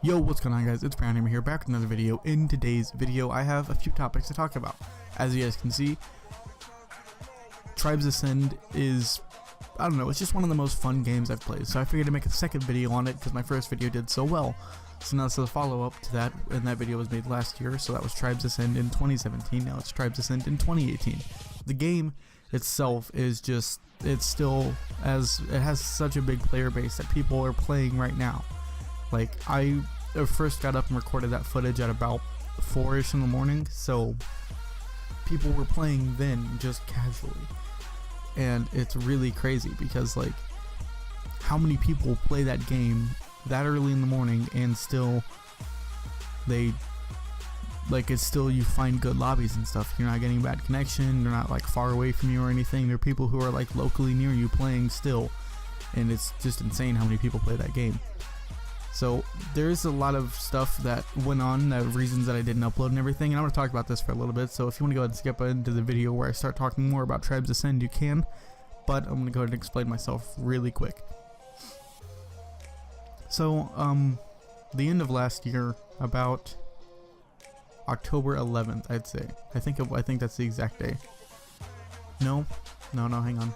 Yo, what's going on, guys? It's Brandon here, back with another video. In today's video, I have a few topics to talk about. As you guys can see, Tribes Ascend is, I don't know, it's just one of the most fun games I've played. So I figured to make a second video on it because my first video did so well. So now it's a follow-up to that, and that video was made last year. So that was Tribes Ascend in 2017. Now it's Tribes Ascend in 2018. The game itself is just, it has such a big player base that people are playing right now. Like, I first got up and recorded that footage at about 4ish in the morning, so people were playing then just casually. And it's really crazy because, like, how many people play that game that early in the morning and still it's still, you find good lobbies and stuff. You're not getting bad connection, they're not like far away from you or anything. There are people who are like locally near you playing still, and it's just insane how many people play that game. So there's a lot of stuff that went on, reasons that I didn't upload and everything, and I'm going to talk about this for a little bit. So if you want to go ahead and skip into the video where I start talking more about Tribes Ascend, you can, but I'm going to go ahead and explain myself really quick. So the end of last year, about October 11th, I'd say. I think that's the exact day. No, hang on.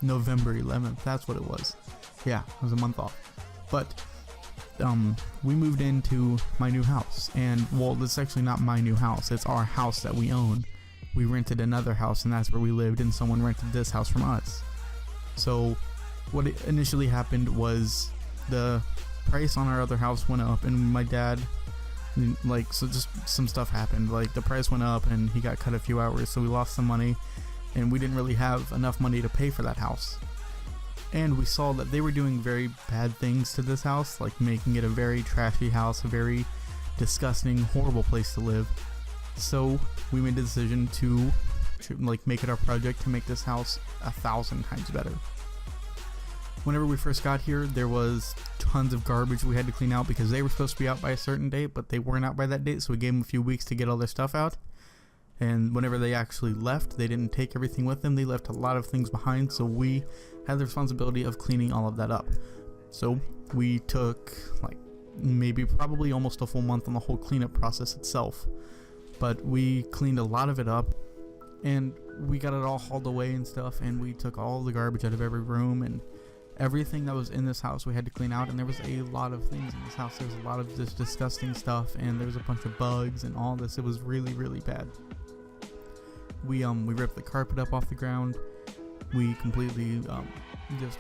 November 11th, that's what it was. Yeah, it was a month off. But we moved into my new house, and well, it's actually not my new house, it's our house that we own. We rented another house, and that's where we lived, and someone rented this house from us. So what initially happened was the price on our other house went up, and my dad, like, so just some stuff happened. Like, the price went up and he got cut a few hours, so we lost some money, and we didn't really have enough money to pay for that house. And we saw that they were doing very bad things to this house, like making it a very trashy house, a very disgusting, horrible place to live. So we made the decision to like make it our project to make this house 1,000 times better. Whenever we first got here, there was tons of garbage we had to clean out because they were supposed to be out by a certain date, but they weren't out by that date, so we gave them a few weeks to get all their stuff out. And whenever they actually left, they didn't take everything with them. They left a lot of things behind, so we had the responsibility of cleaning all of that up. So we took like probably almost a full month on the whole cleanup process itself. But we cleaned a lot of it up, and we got it all hauled away and stuff, and we took all the garbage out of every room, and everything that was in this house we had to clean out. And there was a lot of things in this house. There was a lot of this disgusting stuff, and there was a bunch of bugs and all this. It was really, really bad. We ripped the carpet up off the ground. We completely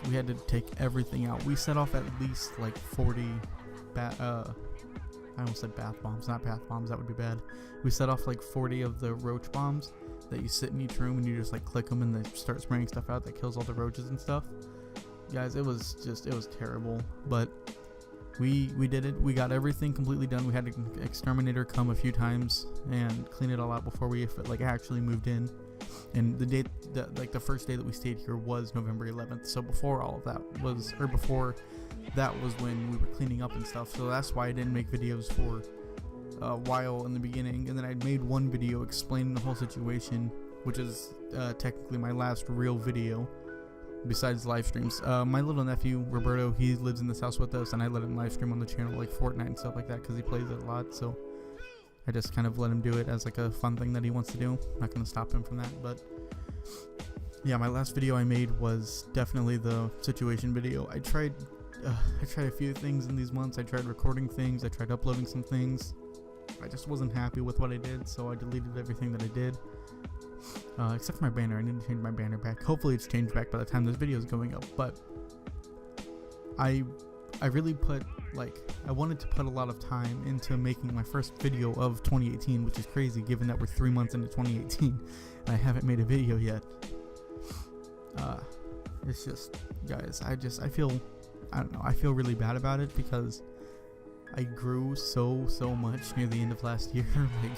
we had to take everything out. We set off at least like 40 I almost said bath bombs, not bath bombs, that would be bad. We set off like 40 of the roach bombs that you sit in each room and you just like click them and they start spraying stuff out that kills all the roaches and stuff. Guys, it was terrible, but we did it. We got everything completely done. We had an exterminator come a few times and clean it all out before we like actually moved in. And the first day that we stayed here was November 11th. So before all of that was, or before that was when we were cleaning up and stuff. So that's why I didn't make videos for a while in the beginning. And then I made one video explaining the whole situation, which is technically my last real video besides live streams. My little nephew Roberto, he lives in this house with us, and I let him live stream on the channel like Fortnite and stuff like that because he plays it a lot. So I just kind of let him do it as like a fun thing that he wants to do. I'm not gonna stop him from that. But yeah, my last video I made was definitely the situation video. I tried a few things in these months. I tried recording things, I tried uploading some things. I just wasn't happy with what I did, so I deleted everything that I did. Except for my banner. I need to change my banner back. Hopefully it's changed back by the time this video is going up. But I really I wanted to put a lot of time into making my first video of 2018, which is crazy given that we're 3 months into 2018 and I haven't made a video yet. It's just, guys, I don't know, I feel really bad about it because I grew so much near the end of last year. Like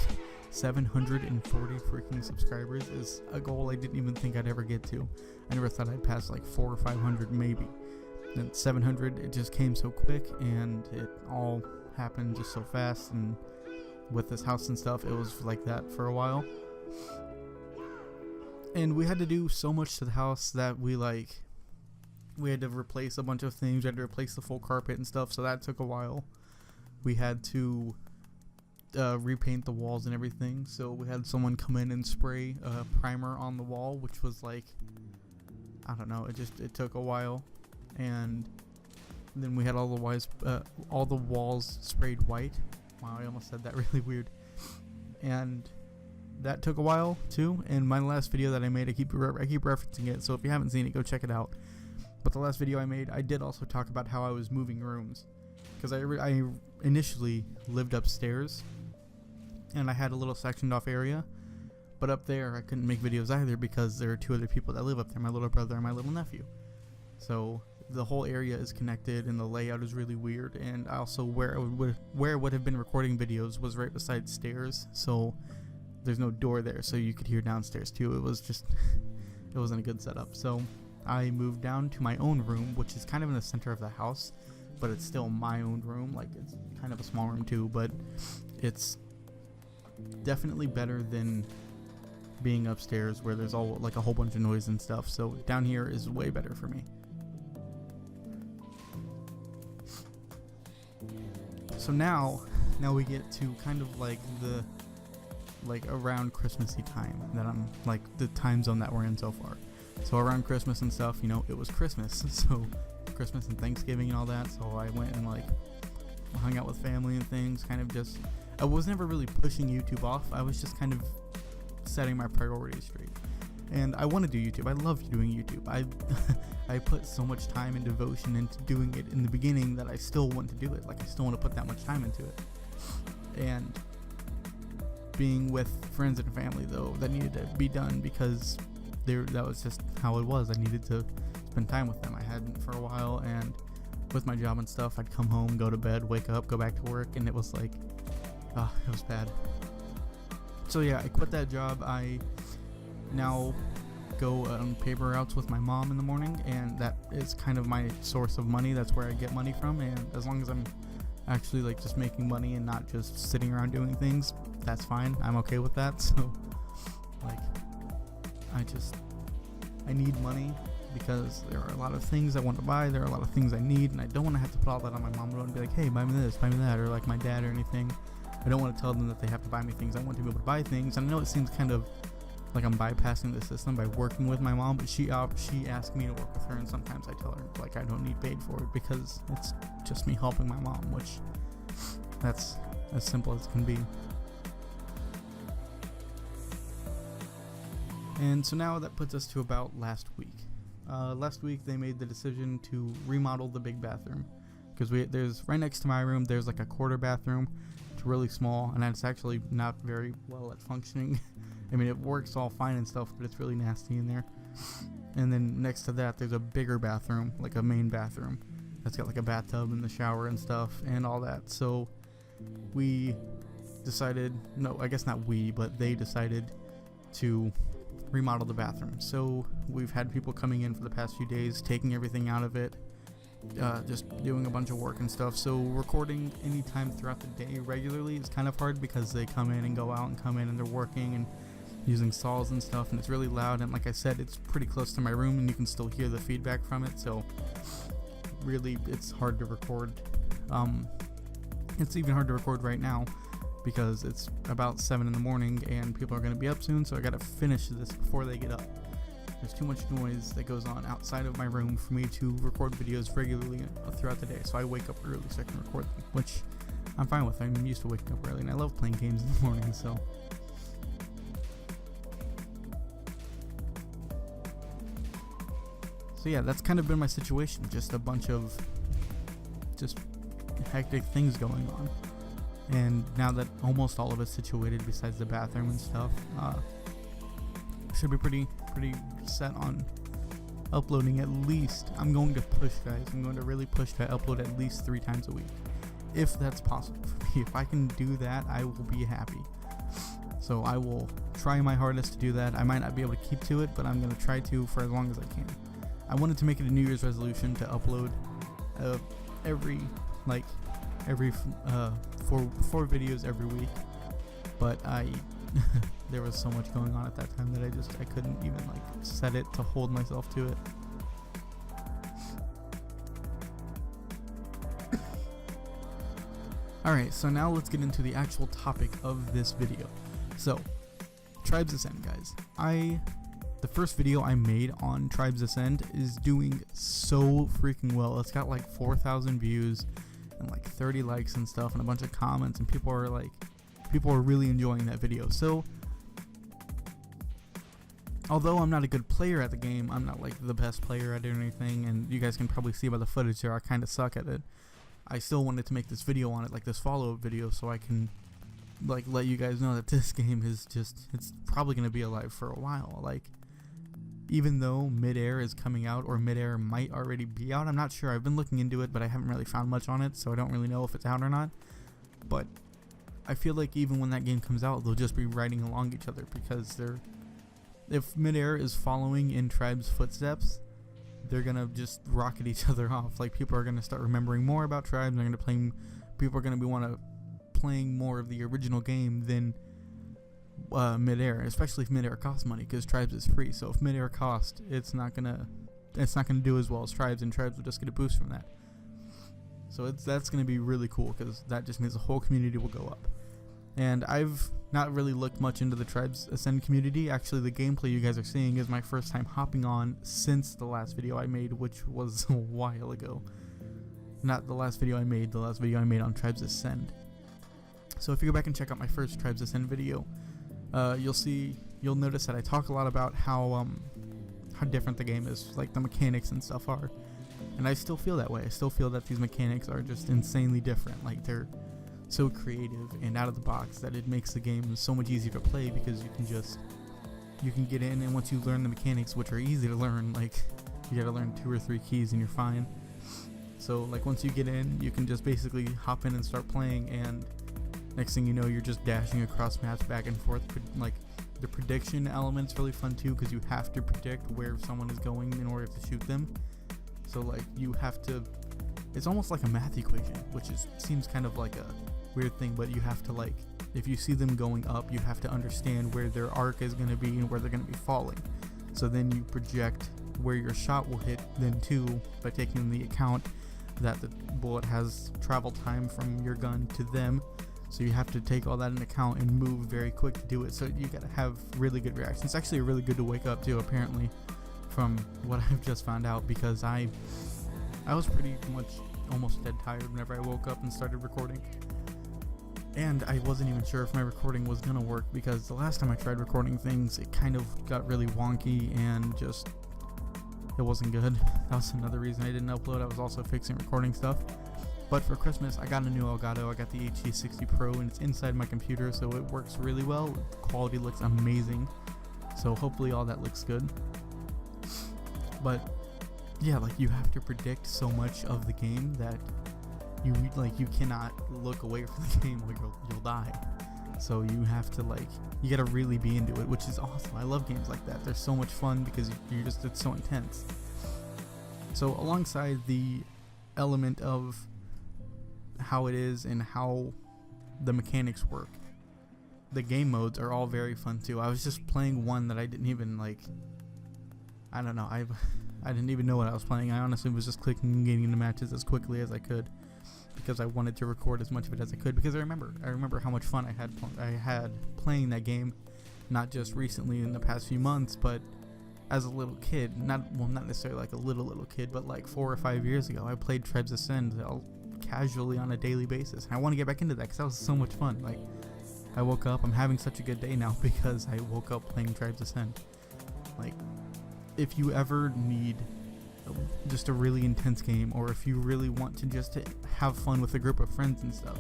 740 freaking subscribers is a goal I didn't even think I'd ever get to. I never thought I'd pass like 400 or 500 maybe. And 700, it just came so quick, and it all happened just so fast. And with this house and stuff, it was like that for a while. And we had to do so much to the house that we We had to replace a bunch of things. We had to replace the full carpet and stuff, so that took a while. We had to repaint the walls and everything, so we had someone come in and spray primer on the wall, which was like, I don't know, it took a while. And then we had all the walls sprayed white. Wow, I almost said that really weird. And that took a while too. And my last video that I made, I keep referencing it, so if you haven't seen it, go check it out. But the last video I made, I did also talk about how I was moving rooms, because I initially lived upstairs, and I had a little sectioned off area. But up there, I couldn't make videos either because there are 2 other people that live up there, my little brother and my little nephew. So the whole area is connected, and the layout is really weird. And also where I would have been recording videos was right beside stairs, so there's no door there, so you could hear downstairs too. It wasn't a good setup. So I moved down to my own room, which is kind of in the center of the house, but it's still my own room. Like, it's kind of a small room too, but it's definitely better than being upstairs where there's all like a whole bunch of noise and stuff. So down here is way better for me. So now we get to kind of like the around Christmassy time that I'm like the time zone that we're in so far. So around Christmas and stuff, you know, it was Christmas, so Christmas and Thanksgiving and all that. So I went and like hung out with family and things. Kind of just, I was never really pushing YouTube off. I was just kind of setting my priorities straight. And I want to do YouTube. I love doing YouTube. I put so much time and devotion into doing it in the beginning that I still want to do it. Like, I still want to put that much time into it. And being with friends and family, though, that needed to be done because that was just how it was. I needed to spend time with them. I hadn't for a while, and with my job and stuff, I'd come home, go to bed, wake up, go back to work, and it was like, it was bad. So yeah, I quit that job. I now go on paper routes with my mom in the morning, and that is kind of my source of money. That's where I get money from, and as long as I'm actually like just making money and not just sitting around doing things, that's fine. I'm okay with that. So like, I need money because there are a lot of things I want to buy, there are a lot of things I need, and I don't want to have to put all that on my mom and be like, hey, buy me this, buy me that, or like my dad or anything. I don't want to tell them that they have to buy me things. I want to be able to buy things. And I know it seems kind of like I'm bypassing the system by working with my mom, but she asked me to work with her, and sometimes I tell her like I don't need paid for it because it's just me helping my mom, which that's as simple as it can be. And so now that puts us to about last week. Last week they made the decision to remodel the big bathroom, because there's right next to my room there's like a quarter bathroom. It's really small, and it's actually not very well at functioning. I mean, it works all fine and stuff, but it's really nasty in there. And then next to that there's a bigger bathroom, like a main bathroom that's got like a bathtub and the shower and stuff and all that. So we decided, no, I guess not we, but they decided to remodel the bathroom. So we've had people coming in for the past few days, taking everything out of it, just doing a bunch of work and stuff. So recording anytime throughout the day regularly is kind of hard because they come in and go out and come in and they're working and using saws and stuff, and it's really loud, and like I said, it's pretty close to my room and you can still hear the feedback from it, so really it's hard to record. It's even hard to record right now because it's about 7 in the morning and people are going to be up soon, so I gotta finish this before they get up. There's too much noise that goes on outside of my room for me to record videos regularly throughout the day, so I wake up early so I can record them, which I'm fine with. I'm used to waking up early and I love playing games in the morning, so yeah, that's kind of been my situation. Just a bunch of just hectic things going on. And now that almost all of it's situated besides the bathroom and stuff, should be pretty set on uploading at least. I'm going to push, guys. I'm going to really push to upload at least 3 times a week. If that's possible for me. If I can do that, I will be happy. So I will try my hardest to do that. I might not be able to keep to it, but I'm going to try to for as long as I can. I wanted to make it a New Year's resolution to upload every 4 videos every week, but there was so much going on at that time that I couldn't even like set it to hold myself to it. Alright, so now let's get into the actual topic of this video. So, Tribes Ascend, guys. The first video I made on Tribes Ascend is doing so freaking well. It's got like 4,000 views and like 30 likes and stuff and a bunch of comments, and people are really enjoying that video. So, although I'm not a good player at the game, I'm not like the best player at it or anything, and you guys can probably see by the footage here I kind of suck at it. I still wanted to make this video on it, like this follow-up video, so I can like let you guys know that this game is just, it's probably going to be alive for a while. Like, even though Mid-Air is coming out, or Mid-Air might already be out, I'm not sure. I've been looking into it, but I haven't really found much on it, so I don't really know if it's out or not. But I feel like even when that game comes out, they'll just be riding along each other, because if Mid-Air is following in Tribe's footsteps, they're gonna just rocket each other off. Like, people are gonna start remembering more about Tribes. People are gonna be playing more of the original game than Mid-Air, especially if Mid-Air costs money, because Tribes is free. So if Mid-Air costs, it's not gonna do as well as Tribes, and Tribes will just get a boost from that. So that's gonna be really cool, because that just means the whole community will go up. And I've not really looked much into the Tribes Ascend community. Actually, the gameplay you guys are seeing is my first time hopping on since the last video I made, which was a while ago. Not the last video I made, the last video I made on Tribes Ascend. So if you go back and check out my first Tribes Ascend video, you'll notice that I talk a lot about how different the game is, like the mechanics and stuff are. And I still feel that way. I still feel that these mechanics are just insanely different. Like, they're so creative and out of the box that it makes the game so much easier to play, because you can get in, and once you learn the mechanics, which are easy to learn, like you gotta learn 2 or 3 keys and you're fine. So like, once you get in, you can just basically hop in and start playing, and next thing you know, you're just dashing across maps back and forth. Like, the prediction element's really fun too, because you have to predict where someone is going in order to shoot them. So like, you have to, it's almost like a math equation, which seems kind of like a weird thing, but you have to, like, if you see them going up, you have to understand where their arc is going to be and where they're going to be falling. So then you project where your shot will hit then too, by taking into account that the bullet has travel time from your gun to them. So you have to take all that into account and move very quick to do it. So you gotta have really good reactions. It's actually really good to wake up too, apparently, from what I've just found out, because I was pretty much almost dead tired whenever I woke up and started recording. And I wasn't even sure if my recording was gonna work, because the last time I tried recording things, it kind of got really wonky and just, it wasn't good. That was another reason I didn't upload. I was also fixing recording stuff. But for Christmas, I got a new Elgato. I got the HD60 Pro, and it's inside my computer, so it works really well. The quality looks amazing. So hopefully all that looks good. But yeah, like, you have to predict so much of the game that you cannot look away from the game or you'll die. So you have to, like, you gotta really be into it, which is awesome. I love games like that. They're so much fun because it's so intense. So alongside the element of how it is and how the mechanics work, the game modes are all very fun too. I was just playing one that I didn't even, like, I don't know, I didn't even know what I was playing. I honestly was just clicking and getting into matches as quickly as I could, because I wanted to record as much of it as I could, because I remember how much fun I had playing that game, not just recently in the past few months, but as a little kid. Not necessarily like a little kid, but like 4 or 5 years ago, I played Tribes Ascend casually on a daily basis, and I want to get back into that because that was so much fun. Like, I woke up, I'm having such a good day now because I woke up playing Tribes Ascend. Like, if you ever need just a really intense game, or if you really want to just have fun with a group of friends and stuff,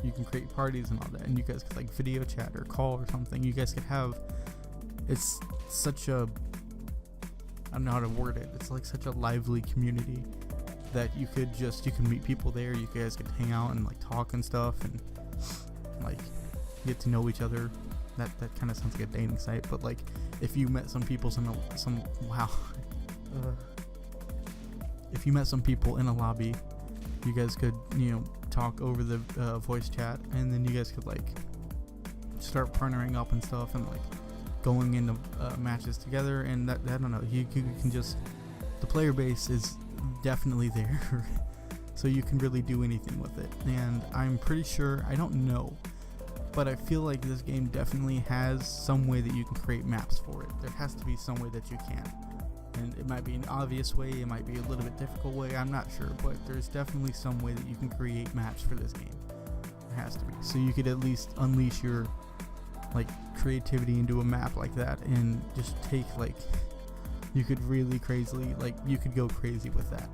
you can create parties and all that, and you guys could, like, video chat or call or something. You guys could have, it's such a, I don't know how to word it, it's like such a lively community that you can meet people there. You guys could hang out and, like, talk and stuff, and, like, get to know each other. That kind of sounds like a dating site, but, like, if you met some people if you met some people in a lobby, you guys could, talk over the voice chat, and then you guys could, like, start partnering up and stuff, and, like, going into matches together. And that, I don't know, you can just, the player base is definitely there. so you can really do anything with it. And I'm pretty sure, I don't know, but I feel like this game definitely has some way that you can create maps for it. There has to be some way that you can. And it might be an obvious way, it might be a little bit difficult way, I'm not sure, but there's definitely some way that you can create maps for this game. There has to be. So you could at least unleash your like creativity into a map like that and just take like, you could really crazily, like you could go crazy with that.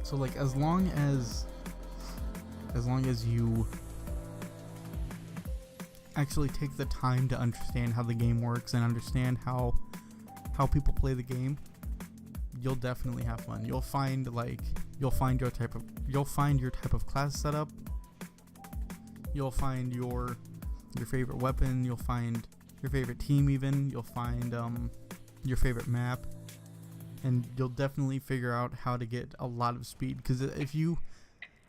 So like as long as you actually take the time to understand how the game works and understand how people play the game, you'll definitely have fun. You'll find your type of class setup. You'll find your favorite weapon. You'll find your favorite team. Even you'll find your favorite map, and you'll definitely figure out how to get a lot of speed. Because if you,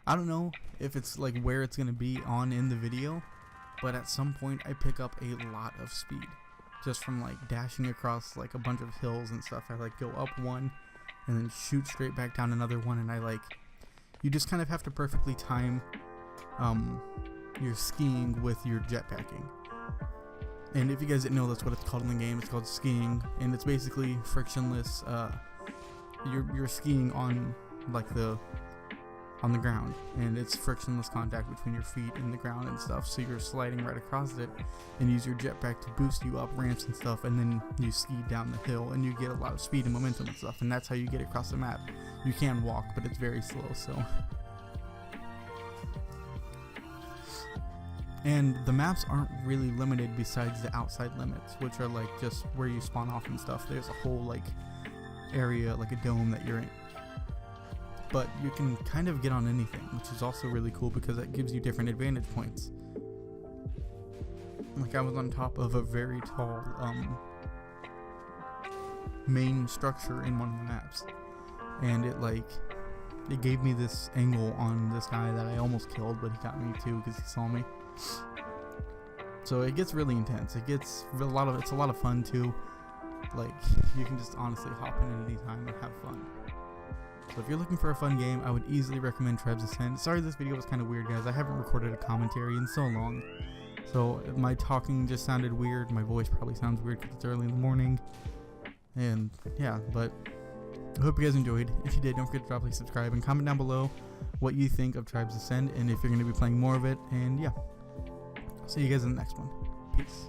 I don't know if it's like where it's gonna be on in the video, but at some point I pick up a lot of speed just from like dashing across like a bunch of hills and stuff. I like go up one and then shoot straight back down another one, and you just kind of have to perfectly time your skiing with your jetpacking. And if you guys didn't know, that's what it's called in the game. It's called skiing, and it's basically frictionless. You're skiing on like on the ground, and it's frictionless contact between your feet and the ground and stuff. So you're sliding right across it, and use your jetpack to boost you up ramps and stuff, and then you ski down the hill, and you get a lot of speed and momentum and stuff. And that's how you get across the map. You can walk, but it's very slow. So. And the maps aren't really limited besides the outside limits, which are like just where you spawn off and stuff. There's a whole like area, like a dome that you're in. But you can kind of get on anything, which is also really cool because that gives you different advantage points. Like I was on top of a very tall main structure in one of the maps, and it gave me this angle on this guy that I almost killed, but he got me too because he saw me. So it gets really intense. It's a lot of fun too. Like you can just honestly hop in at any time and have fun. So if you're looking for a fun game, I would easily recommend Tribes Ascend. Sorry this video was kind of weird, guys. I haven't recorded a commentary in so long, so my talking just sounded weird. My voice probably sounds weird because it's early in the morning. And yeah, but I hope you guys enjoyed. If you did, don't forget to drop a like, subscribe, and comment down below what you think of Tribes Ascend and if you're going to be playing more of it. And yeah, I'll see you guys in the next one. Peace.